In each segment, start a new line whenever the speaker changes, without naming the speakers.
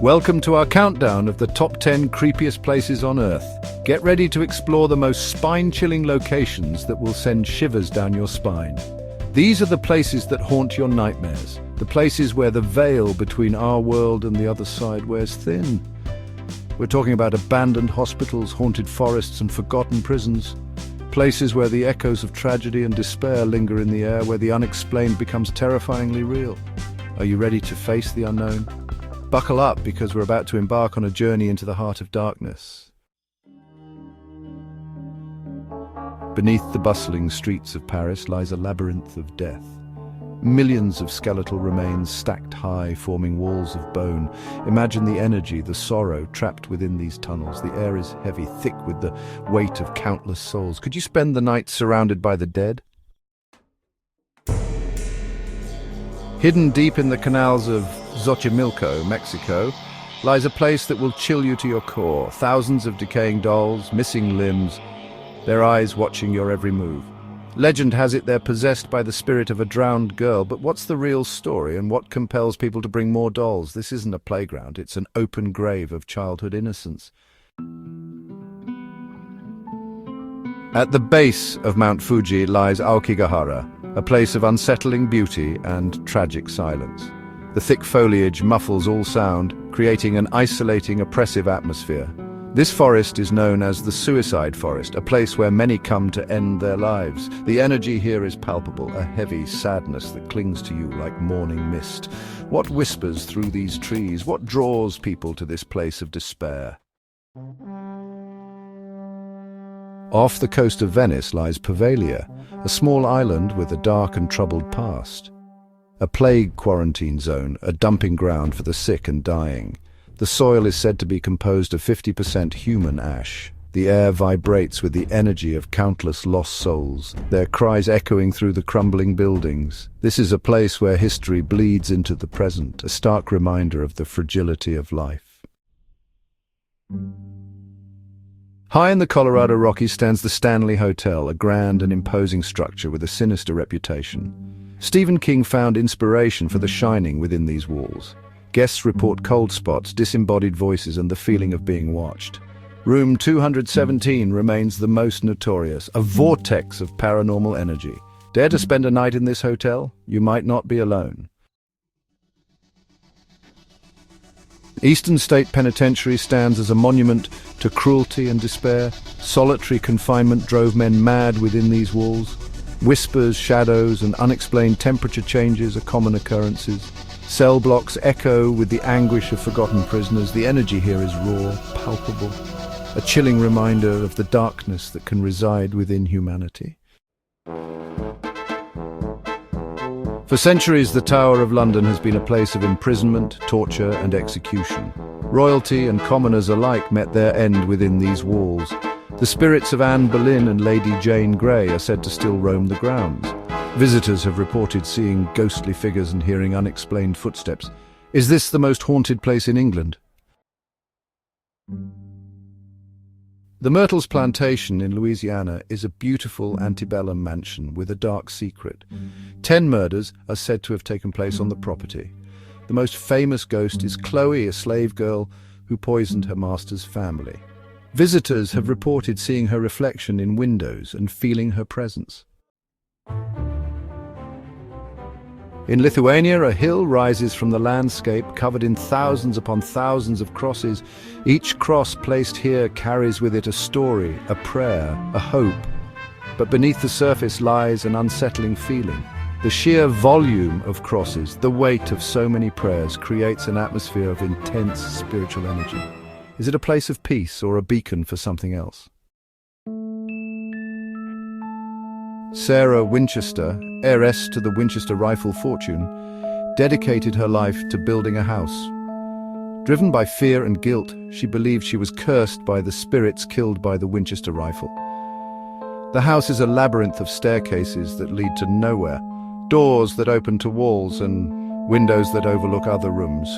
Welcome to our countdown of the top 10 creepiest places on Earth. Get ready to explore the most spine-chilling locations that will send shivers down your spine. These are the places that haunt your nightmares, the places where the veil between our world and the other side wears thin. We're talking about abandoned hospitals, haunted forests and forgotten prisons. Places where the echoes of tragedy and despair linger in the air, where the unexplained becomes terrifyingly real. Are you ready to face the unknown? Buckle up, because we're about to embark on a journey into the heart of darkness. Beneath the bustling streets of Paris lies a labyrinth of death. Millions of skeletal remains stacked high, forming walls of bone. Imagine the energy, the sorrow trapped within these tunnels. The air is heavy, thick with the weight of countless souls. Could you spend the night surrounded by the dead? Hidden deep in the canals of Xochimilco, Mexico, lies a place that will chill you to your core. Thousands of decaying dolls, missing limbs, their eyes watching your every move. Legend has it they're possessed by the spirit of a drowned girl, but what's the real story and what compels people to bring more dolls? This isn't a playground, it's an open grave of childhood innocence. At the base of Mount Fuji lies Aokigahara, a place of unsettling beauty and tragic silence. The thick foliage muffles all sound, creating an isolating, oppressive atmosphere. This forest is known as the Suicide Forest, a place where many come to end their lives. The energy here is palpable, a heavy sadness that clings to you like morning mist. What whispers through these trees? What draws people to this place of despair? Off the coast of Venice lies Poveglia, a small island with a dark and troubled past. A plague quarantine zone, a dumping ground for the sick and dying. The soil is said to be composed of 50% human ash. The air vibrates with the energy of countless lost souls, their cries echoing through the crumbling buildings. This is a place where history bleeds into the present, a stark reminder of the fragility of life. High in the Colorado Rockies stands the Stanley Hotel, a grand and imposing structure with a sinister reputation. Stephen King found inspiration for The Shining within these walls. Guests report cold spots, disembodied voices, and the feeling of being watched. Room 217 remains the most notorious, a vortex of paranormal energy. Dare to spend a night in this hotel? You might not be alone. Eastern State Penitentiary stands as a monument to cruelty and despair. Solitary confinement drove men mad within these walls. Whispers, shadows, and unexplained temperature changes are common occurrences. Cell blocks echo with the anguish of forgotten prisoners. The energy here is raw, palpable, a chilling reminder of the darkness that can reside within humanity. For centuries, the Tower of London has been a place of imprisonment, torture, and execution. Royalty and commoners alike met their end within these walls. The spirits of Anne Boleyn and Lady Jane Grey are said to still roam the grounds. Visitors have reported seeing ghostly figures and hearing unexplained footsteps. Is this the most haunted place in England? The Myrtles Plantation in Louisiana is a beautiful antebellum mansion with a dark secret. 10 murders are said to have taken place on the property. The most famous ghost is Chloe, a slave girl who poisoned her master's family. Visitors have reported seeing her reflection in windows and feeling her presence. In Lithuania, a hill rises from the landscape, covered in thousands upon thousands of crosses. Each cross placed here carries with it a story, a prayer, a hope. But beneath the surface lies an unsettling feeling. The sheer volume of crosses, the weight of so many prayers, creates an atmosphere of intense spiritual energy. Is it a place of peace or a beacon for something else? Sarah Winchester, heiress to the Winchester rifle fortune, dedicated her life to building a house. Driven by fear and guilt, she believed she was cursed by the spirits killed by the Winchester rifle. The house is a labyrinth of staircases that lead to nowhere, doors that open to walls and windows that overlook other rooms.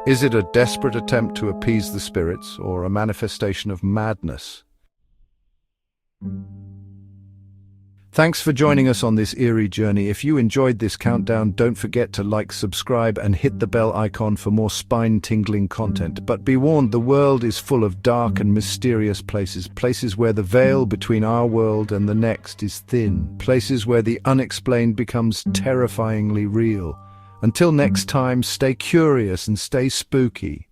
Is it a desperate attempt to appease the spirits or a manifestation of madness? Thanks for joining us on this eerie journey. If you enjoyed this countdown, don't forget to like, subscribe, and hit the bell icon for more spine-tingling content. But be warned, the world is full of dark and mysterious places. Places where the veil between our world and the next is thin. Places where the unexplained becomes terrifyingly real. Until next time, stay curious and stay spooky.